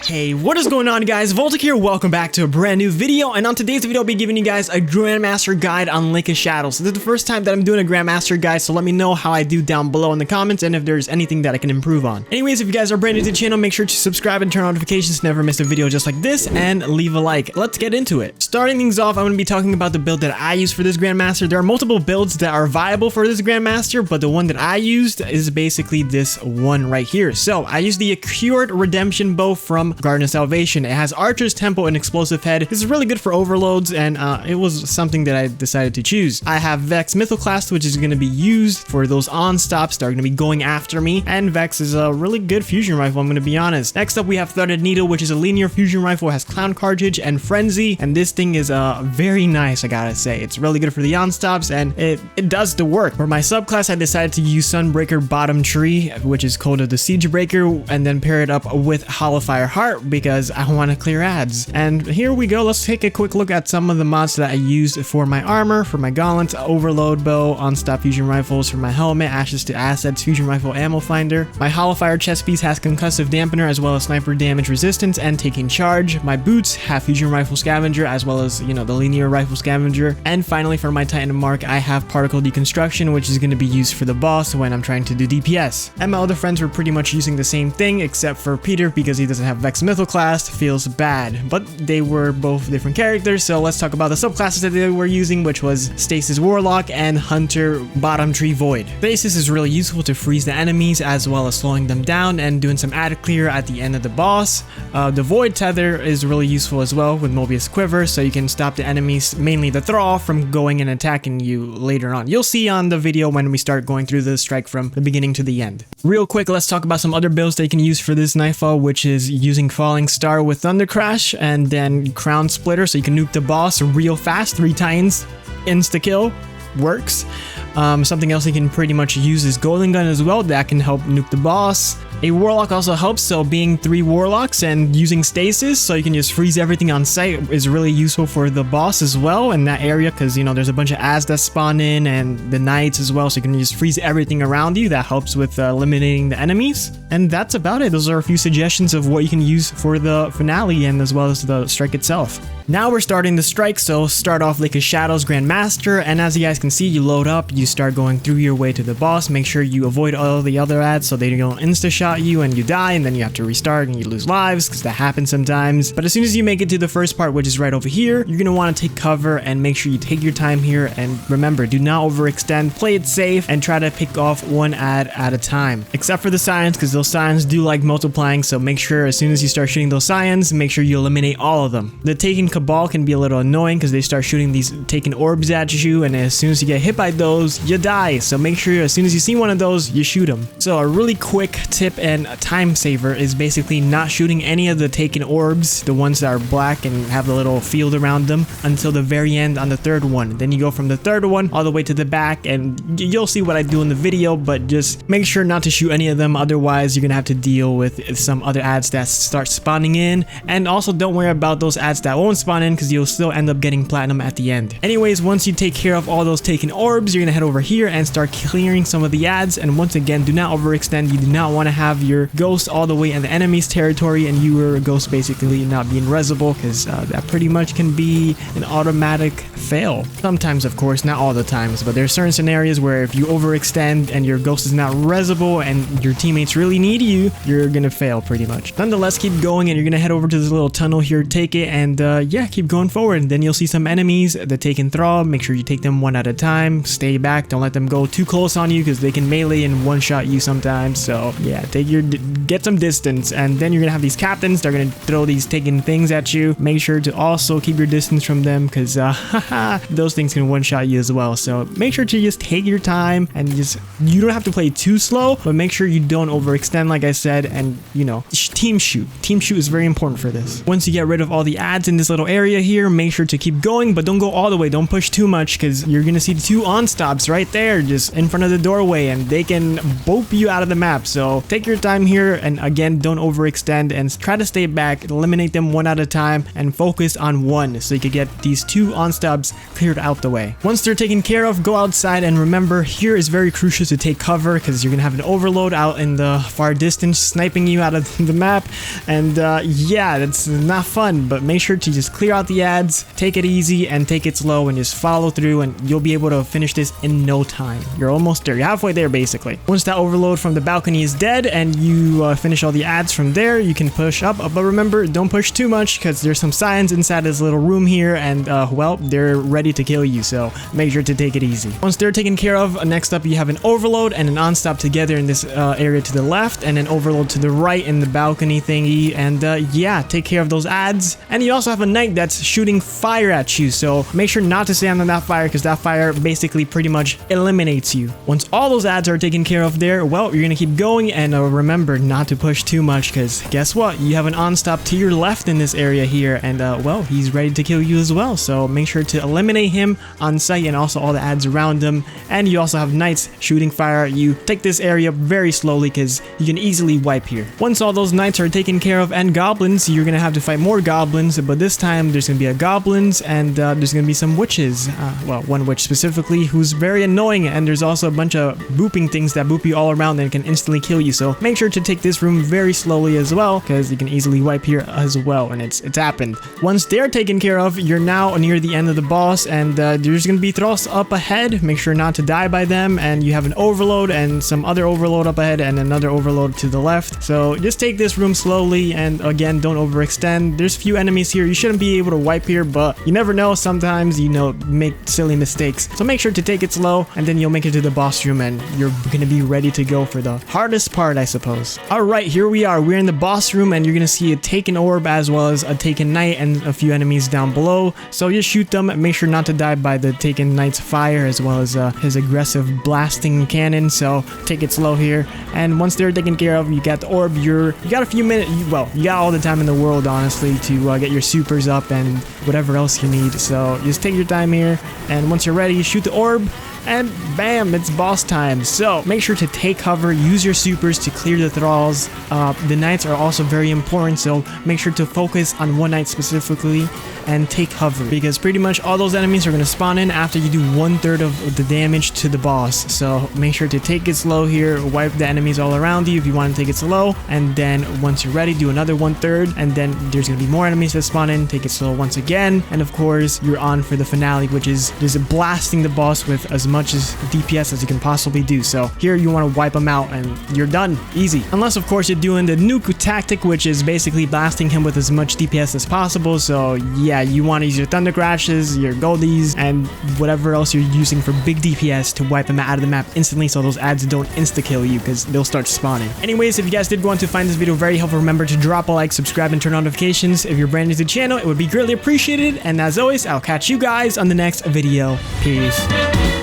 Hey, what is going on, guys? Voltic here. Welcome back to a brand new video, and on today's video I'll be giving you guys a Grandmaster guide on Lake of Shadows. This is the first time that I'm doing a Grandmaster guide, so let me know how I do down below in the comments and if there's anything that I can improve on. Anyways, if you guys are brand new to the channel, make sure to subscribe and turn on notifications to never miss a video just like this, and leave a like. Let's get into it. Starting things off, I'm going to be talking about the build that I use for this Grandmaster. There are multiple builds that are viable for this Grandmaster, but the one that I used is basically this one right here. So I used the Accured Redemption bow from Garden of Salvation. It has Archer's Tempo and Explosive Head. This is really good for overloads, and it was something that I decided to choose. I have Vex Mythoclast, which is going to be used for those on-stops that are going to be going after me, and Vex is a really good fusion rifle, I'm going to be honest. Next up, we have Threaded Needle, which is a linear fusion rifle. It has Clown Cartridge and Frenzy, and this thing is very nice, I gotta say. It's really good for the on-stops, and it does the work. For my subclass, I decided to use Sunbreaker Bottom Tree, which is called the Siegebreaker, and then pair it up with Hollowfire Heart because I want to clear ads. And here we go. Let's take a quick look at some of the mods that I used for my armor, for my gauntlets, overload bow, on-stop fusion rifles, for my helmet, Ashes to Assets, fusion rifle ammo finder. My Hollowfire chest piece has concussive dampener as well as sniper damage resistance and taking charge. My boots have fusion rifle scavenger as well as, you know, the linear rifle scavenger. And finally, for my Titan mark, I have particle deconstruction, which is going to be used for the boss when I'm trying to do DPS. And my other friends were pretty much using the same thing except for Peter because he doesn't have Vex Mythoclast. Feels bad, but they were both different characters. So let's talk about the subclasses that they were using, which was Stasis Warlock and Hunter Bottom Tree Void. Stasis is really useful to freeze the enemies as well as slowing them down and doing some ad clear at the end of the boss. The Void Tether is really useful as well with Mobius Quiver, so you can stop the enemies, mainly the Thrall, from going and attacking you later on. You'll see on the video when we start going through the strike from the beginning to the end. Real quick, let's talk about some other builds that you can use for this Nightfall, which is using Falling Star with Thunder Crash and then Crown Splitter, so you can nuke the boss real fast, 3 times, insta-kill, works. Something else you can pretty much use is Golden Gun as well, that can help nuke the boss. A Warlock also helps, so being 3 Warlocks and using Stasis, so you can just freeze everything on sight, is really useful for the boss as well in that area, because, you know, there's a bunch of ads that spawn in and the Knights as well, so you can just freeze everything around you. That helps with eliminating the enemies. And that's about it. Those are a few suggestions of what you can use for the finale and as well as the strike itself. Now we're starting the strike, so start off Lake of Shadows Grandmaster, and as you guys can see, you load up, you start going through your way to the boss. Make sure you avoid all the other ads so they don't insta-shot you and you die, and then you have to restart and you lose lives because that happens sometimes. But as soon as you make it to the first part, which is right over here, you're going to want to take cover and make sure you take your time here, and remember, do not overextend, play it safe, and try to pick off one ad at a time. Except for the Scions, because those Scions do like multiplying, so make sure as soon as you start shooting those Scions, make sure you eliminate all of them. The Taken Cabal can be a little annoying because they start shooting these Taken Orbs at you, and as soon as you get hit by those, you die. So make sure as soon as you see one of those, you shoot them. So a really quick tip and a time saver is basically not shooting any of the Taken Orbs, the ones that are black and have the little field around them, until the very end on the third one. Then you go from the third one all the way to the back, and you'll see what I do in the video, but just make sure not to shoot any of them, otherwise you're gonna have to deal with some other ads that start spawning in. And also don't worry about those ads that won't spawn in, because you'll still end up getting platinum at the end. Anyways, once you take care of all those Taken Orbs, you're gonna head over here and start clearing some of the ads. And once again, do not overextend. You do not want to have your ghost all the way in the enemy's territory and your ghost basically not being resable, because that pretty much can be an automatic fail. Sometimes, of course, not all the times, but there are certain scenarios where if you overextend and your ghost is not resable and your teammates really need you, you're gonna fail pretty much. Nonetheless, keep going, and you're gonna head over to this little tunnel here, take it, and yeah, keep going forward. And then you'll see some enemies that take in thrall. Make sure you take them one at a time. Stay back, don't let them go too close on you because they can melee and one-shot you sometimes. So yeah, get some distance. And then you're gonna have these captains. They're gonna throw these Taken things at you. Make sure to also keep your distance from them, because those things can one-shot you as well. So make sure to just take your time, and you don't have to play too slow, but make sure you don't overextend, like I said, and, you know, team shoot. Team shoot is very important for this. Once you get rid of all the ads in this little area here, make sure to keep going, but don't go all the way. Don't push too much, because you're gonna see the 2 on-stops right there just in front of the doorway, and they can boop you out of the map. So take take your time here, and again, don't overextend and try to stay back, eliminate them one at a time, and focus on one so you can get these 2 on-stubs cleared out the way. Once they're taken care of, go outside, and remember, here is very crucial to take cover because you're gonna have an overload out in the far distance sniping you out of the map, and yeah, that's not fun, but make sure to just clear out the ads, take it easy and take it slow, and just follow through, and you'll be able to finish this in no time. You're almost there. You're halfway there basically. Once that overload from the balcony is dead and you finish all the ads from there, you can push up, but remember, don't push too much because there's some signs inside this little room here, and well, they're ready to kill you, so make sure to take it easy. Once they're taken care of, next up you have an overload and an on-stop together in this area to the left, and an overload to the right in the balcony thingy, and yeah, take care of those ads. And you also have a knight that's shooting fire at you, so make sure not to stand on that fire because that fire basically pretty much eliminates you. Once all those ads are taken care of there, well, you're gonna keep going, and remember not to push too much because guess what, you have an on-stop to your left in this area here, and well, he's ready to kill you as well, so make sure to eliminate him on sight and also all the ads around him. And you also have knights shooting fire at you. Take this area very slowly because you can easily wipe here. Once all those knights are taken care of, and goblins, you're gonna have to fight more goblins, but this time there's gonna be a goblins, and there's gonna be some witches, well, one witch specifically who's very annoying, and there's also a bunch of booping things that boop you all around and can instantly kill you, so make sure to take this room very slowly as well because you can easily wipe here as well, and it's happened. Once they're taken care of, you're now near the end of the boss, and there's gonna be thralls up ahead. Make sure not to die by them, and you have an overload and some other overload up ahead and another overload to the left, so just take this room slowly, and again, don't overextend. There's a few enemies here. You shouldn't be able to wipe here, but you never know, sometimes, you know, make silly mistakes, so make sure to take it slow, and then you'll make it to the boss room and you're gonna be ready to go for the hardest part, I suppose. Alright, here we are. We're in the boss room, and you're gonna see a taken orb as well as a taken knight and a few enemies down below, so just shoot them. Make sure not to die by the taken knight's fire as well as his aggressive blasting cannon, so take it slow here. And once they're taken care of, you got the orb. You got a few minutes, well, you got all the time in the world honestly to get your supers up and whatever else you need, so just take your time here, and once you're ready, shoot the orb, and bam, it's boss time. So make sure to take cover, use your supers to clear the thralls. The knights are also very important, so make sure to focus on one knight specifically and take cover because pretty much all those enemies are going to spawn in after you do 1/3 of the damage to the boss, so make sure to take it slow here, wipe the enemies all around you if you want to take it slow, and then once you're ready, do another 1/3, and then there's going to be more enemies that spawn in, take it slow once again, and of course you're on for the finale, which is just blasting the boss with as much as DPS as you can possibly do. So here you want to wipe them out and you're done, easy, unless of course you're doing the nuke tactic, which is basically blasting him with as much DPS as possible. So yeah, you want to use your thunder crashes, your goldies, and whatever else you're using for big DPS to wipe him out of the map instantly so those ads don't insta-kill you because they'll start spawning. Anyways, if you guys did want to find this video very helpful, remember to drop a like, subscribe, and turn on notifications. If you're brand new to the channel, it would be greatly appreciated, and as always, I'll catch you guys on the next video. Peace.